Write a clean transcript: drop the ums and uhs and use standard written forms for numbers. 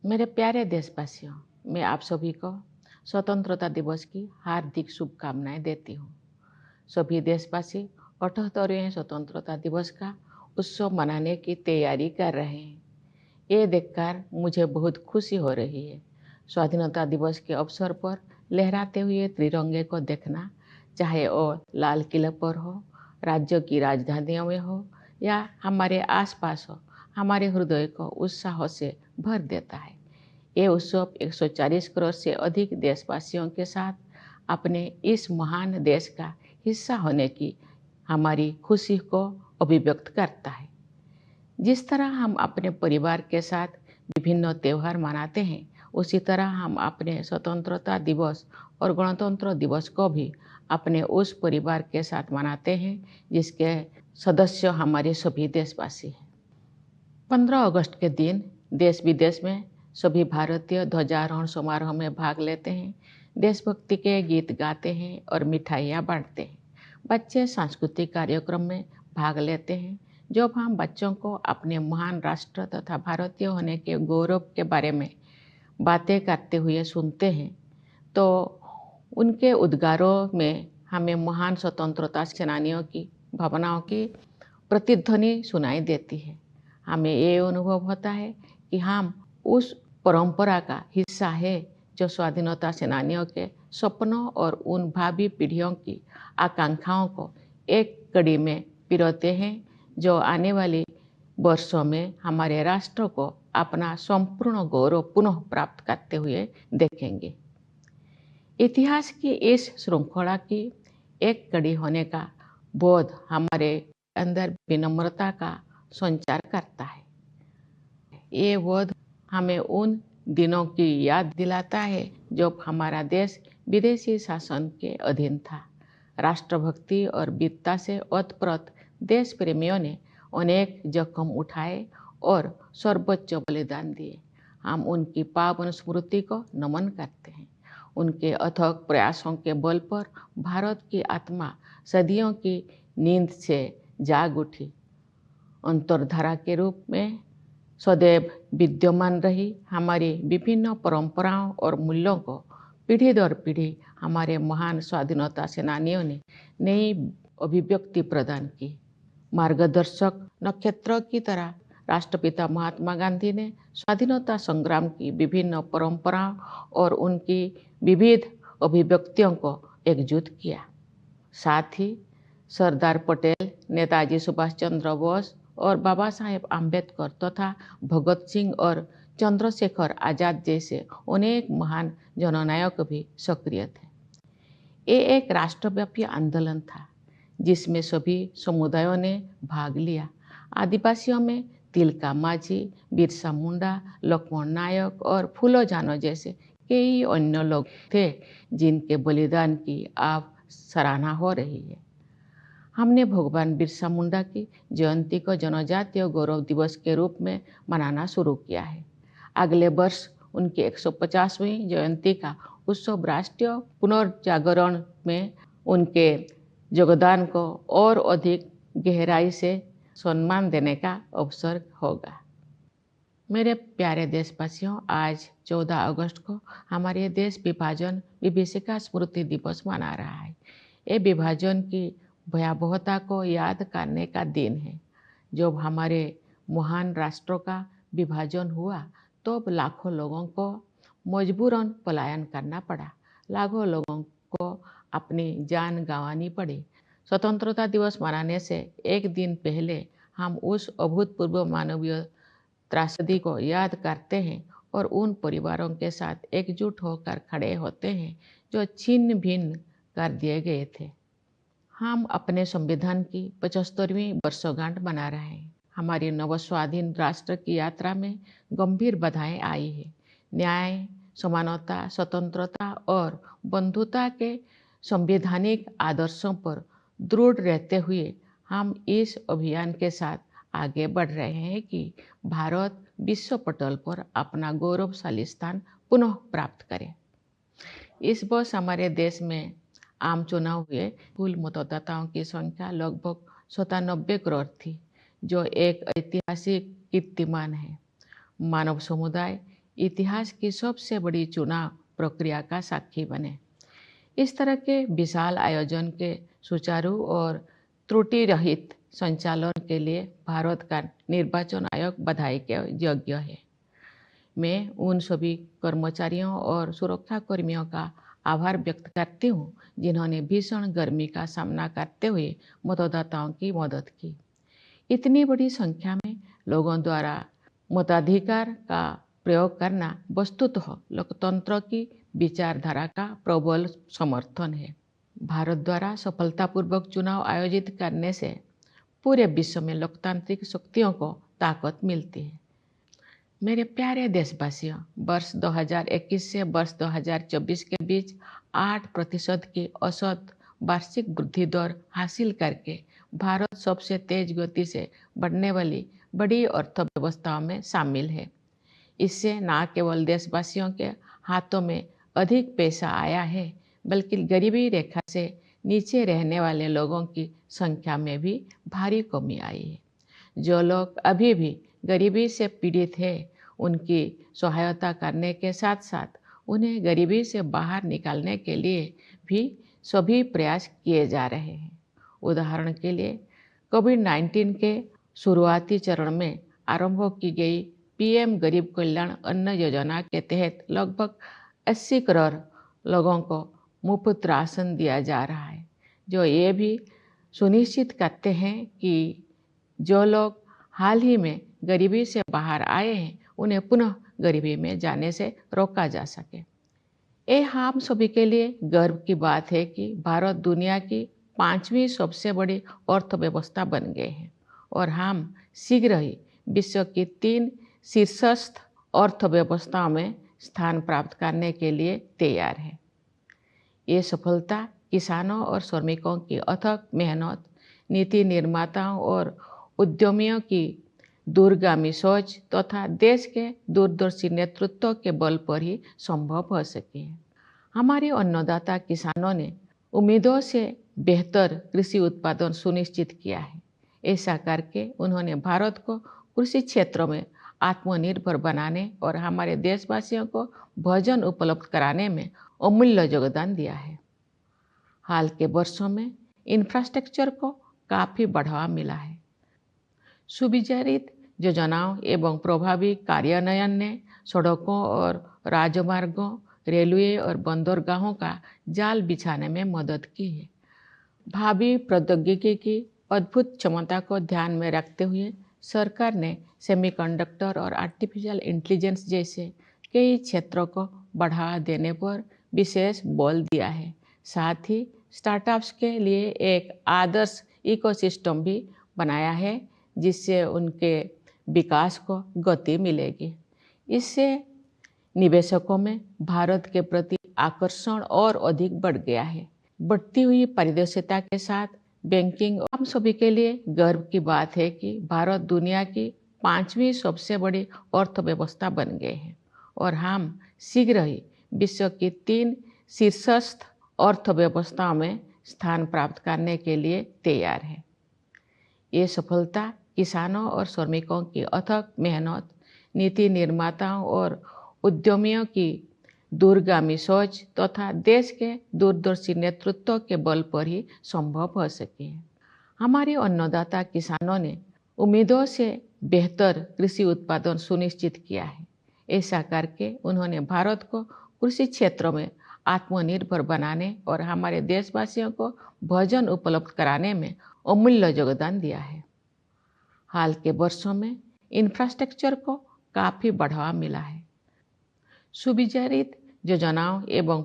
मेरे प्यारे देशवासियों, मैं आप सभी को स्वतंत्रता दिवस की हार्दिक शुभकामनाएं देती हूँ। सभी देशवासी 78वें स्वतंत्रता दिवस का उत्सव मनाने की तैयारी कर रहे हैं। ये देखकर मुझे बहुत खुशी हो रही है। स्वाधीनता दिवस के अवसर पर लहराते हुए तिरंगे को देखना, चाहे वो लाल किले पर हो, राज्यों की राजधानियों में हो या हमारे आसपास हो, हमारे हृदय को उत्साह से भर देता है। ये उत्सव 140 करोड़ से अधिक देशवासियों के साथ अपने इस महान देश का हिस्सा होने की हमारी खुशी को अभिव्यक्त करता है। जिस तरह हम अपने परिवार के साथ विभिन्न त्यौहार मनाते हैं, उसी तरह हम अपने स्वतंत्रता दिवस और गणतंत्र दिवस को भी अपने उस परिवार के साथ मनाते हैं जिसके सदस्य हमारे सभी देशवासी हैं। 15 अगस्त के दिन देश विदेश में सभी भारतीय ध्वजारोहण समारोह में भाग लेते हैं, देशभक्ति के गीत गाते हैं और मिठाइयाँ बांटते हैं। बच्चे सांस्कृतिक कार्यक्रम में भाग लेते हैं। जब हम बच्चों को अपने महान राष्ट्र तथा भारतीय होने के गौरव के बारे में बातें करते हुए सुनते हैं, तो उनके उद्गारों में हमें महान स्वतंत्रता सेनानियों की भावनाओं की प्रतिध्वनि सुनाई देती है। हमें ये अनुभव होता है कि हम उस परंपरा का हिस्सा है जो स्वाधीनता सेनानियों के सपनों और उन भावी पीढ़ियों की आकांक्षाओं को एक कड़ी में पिरोते हैं, जो आने वाली वर्षों में हमारे राष्ट्र को अपना संपूर्ण गौरव पुनः प्राप्त करते हुए देखेंगे। इतिहास की इस श्रृंखला की एक कड़ी होने का बोध हमारे अंदर विनम्रता का संचार करता है। ये बोध हमें उन दिनों की याद दिलाता है जब हमारा देश विदेशी शासन के अधीन था। राष्ट्रभक्ति और वीरता से ओतप्रोत देश प्रेमियों ने अनेक जख्म उठाए और सर्वोच्च बलिदान दिए। हम उनकी पावन स्मृति को नमन करते हैं। उनके अथक प्रयासों के बल पर भारत की आत्मा सदियों की नींद से जाग उठी, अंतर्धारा के रूप में सदैव विद्यमान रही। हमारी विभिन्न परंपराओं और मूल्यों को पीढ़ी दर पीढ़ी हमारे महान स्वाधीनता सेनानियों ने नई अभिव्यक्ति प्रदान की। मार्गदर्शक नक्षत्र की तरह राष्ट्रपिता महात्मा गांधी ने स्वाधीनता संग्राम की विभिन्न परंपराओं और उनकी विविध अभिव्यक्तियों को एकजुट किया। साथ ही सरदार पटेल, नेताजी सुभाष चंद्र बोस और बाबा साहेब आम्बेडकर तथा भगत सिंह और चंद्रशेखर आजाद जैसे अनेक महान जननायक भी सक्रिय थे। ये एक राष्ट्रव्यापी आंदोलन था जिसमें सभी समुदायों ने भाग लिया। आदिवासियों में तिलका मांझी, बिरसा मुंडा, लक्ष्मण नायक और फूलो जानो जैसे कई अन्य लोग थे जिनके बलिदान की अब सराहना हो रही है। हमने भगवान बिरसा मुंडा की जयंती को जनजातीय गौरव दिवस के रूप में मनाना शुरू किया है। अगले वर्ष उनकी 150वीं जयंती का उत्सव राष्ट्रीय पुनर्जागरण में उनके योगदान को और अधिक गहराई से सम्मान देने का अवसर होगा। मेरे प्यारे देशवासियों, आज 14 अगस्त को हमारे देश विभाजन विभीषिका स्मृति दिवस मना रहा है। ये विभाजन की भयावहता को याद करने का दिन है। जब हमारे महान राष्ट्रों का विभाजन हुआ तो लाखों लोगों को मजबूरन पलायन करना पड़ा। लाखों लोगों को अपनी जान गंवानी पड़ी। स्वतंत्रता दिवस मनाने से एक दिन पहले हम उस अभूतपूर्व मानवीय त्रासदी को याद करते हैं और उन परिवारों के साथ एकजुट होकर खड़े होते हैं जो छिन्न भिन्न कर दिए गए थे। हम अपने संविधान की 75वीं वर्षगांठ मना रहे हैं। हमारी नवस्वाधीन राष्ट्र की यात्रा में गंभीर बाधाएं आई है। न्याय, समानता, स्वतंत्रता और बंधुता के संवैधानिक आदर्शों पर दृढ़ रहते हुए हम इस अभियान के साथ आगे बढ़ रहे हैं कि भारत विश्व पटल पर अपना गौरवशाली स्थान पुनः प्राप्त करे। इस वर्ष हमारे देश में आम चुनाव हुए। कुल मतदाताओं की संख्या लगभग 97 करोड़ थी, जो एक ऐतिहासिक कीर्तिमान है। मानव समुदाय इतिहास की सबसे बड़ी चुनाव प्रक्रिया का साक्षी बने। इस तरह के विशाल आयोजन के सुचारू और त्रुटि रहित संचालन के लिए भारत का निर्वाचन आयोग बधाई के योग्य है। मैं उन सभी कर्मचारियों और सुरक्षा कर्मियों का आभार व्यक्त करती हूँ जिन्होंने भीषण गर्मी का सामना करते हुए मतदाताओं की मदद की। इतनी बड़ी संख्या में लोगों द्वारा मताधिकार का प्रयोग करना वस्तुतः लोकतंत्र की विचारधारा का प्रबल समर्थन है। भारत द्वारा सफलतापूर्वक चुनाव आयोजित करने से पूरे विश्व में लोकतांत्रिक शक्तियों को ताकत मिलती है। मेरे प्यारे देशवासियों, वर्ष 2021 से वर्ष 2024 के बीच 8% की औसत वार्षिक वृद्धि दर हासिल करके भारत सबसे तेज गति से बढ़ने वाली बड़ी अर्थव्यवस्थाओं में शामिल है। इससे न केवल देशवासियों के हाथों में अधिक पैसा आया है, बल्कि गरीबी रेखा से नीचे रहने वाले लोगों की संख्या में भी भारी कमी आई है। जो लोग अभी भी गरीबी से पीड़ित हैं, उनकी सहायता करने के साथ साथ उन्हें गरीबी से बाहर निकालने के लिए भी सभी प्रयास किए जा रहे हैं। उदाहरण के लिए कोविड-19 के शुरुआती चरण में आरंभ की गई पीएम गरीब कल्याण अन्न योजना के तहत लगभग 80 करोड़ लोगों को मुफ्त राशन दिया जा रहा है, जो ये भी सुनिश्चित करते हैं कि जो लोग हाल ही में गरीबी से बाहर आए हैं, उन्हें पुनः गरीबी में जाने से रोका जा सके। ये हम सभी के लिए गर्व की बात है कि भारत दुनिया की 5वीं सबसे बड़ी अर्थव्यवस्था बन गए हैं और हम शीघ्र ही विश्व की 3 शीर्षस्थ अर्थव्यवस्थाओं में स्थान प्राप्त करने के लिए तैयार है। ये सफलता किसानों और श्रमिकों की अथक मेहनत, नीति निर्माताओं और उद्यमियों की दूरगामी सोच तथा देश के दूरदर्शी नेतृत्व के बल पर ही संभव हो सकी है। हमारे अन्नदाता किसानों ने उम्मीदों से बेहतर कृषि उत्पादन सुनिश्चित किया है। ऐसा करके उन्होंने भारत को कृषि क्षेत्र में आत्मनिर्भर बनाने और हमारे देशवासियों को भोजन उपलब्ध कराने में अमूल्य योगदान दिया है। हाल के वर्षों में इंफ्रास्ट्रक्चर को काफ़ी बढ़ावा मिला है। सुविचारित योजनाओं एवं प्रभावी कार्यान्वयन ने सड़कों और राजमार्गों, रेलवे और बंदरगाहों का जाल बिछाने में मदद की है। भावी प्रौद्योगिकी की अद्भुत क्षमता को ध्यान में रखते हुए सरकार ने सेमीकंडक्टर और आर्टिफिशियल इंटेलिजेंस जैसे कई क्षेत्रों को बढ़ावा देने पर विशेष बल दिया है। साथ ही स्टार्टअप्स के लिए एक आदर्श इकोसिस्टम भी बनाया है, जिससे उनके विकास को गति मिलेगी। इससे निवेशकों में भारत के प्रति आकर्षण और अधिक बढ़ गया है। बढ़ती हुई पारदर्शिता के साथ बैंकिंग हम सभी के लिए गर्व की बात है कि भारत दुनिया की 5वीं सबसे बड़ी अर्थव्यवस्था बन गए हैं और हम शीघ्र ही विश्व की 3 शीर्षस्थ अर्थव्यवस्थाओं में स्थान प्राप्त करने के लिए तैयार है। ये सफलता किसानों और श्रमिकों की अथक मेहनत, नीति निर्माताओं और उद्यमियों की दूरगामी सोच तथा देश के दूरदर्शी नेतृत्व के बल पर ही संभव हो सकी है। हमारे अन्नदाता किसानों ने उम्मीदों से बेहतर कृषि उत्पादन सुनिश्चित किया है। ऐसा करके उन्होंने भारत को कृषि क्षेत्र में आत्मनिर्भर बनाने और हमारे देशवासियों को भोजन उपलब्ध कराने में अमूल्य योगदान दिया है। हाल के वर्षों में इंफ्रास्ट्रक्चर को काफ़ी बढ़ावा मिला है। सुविचारित योजनाओं एवं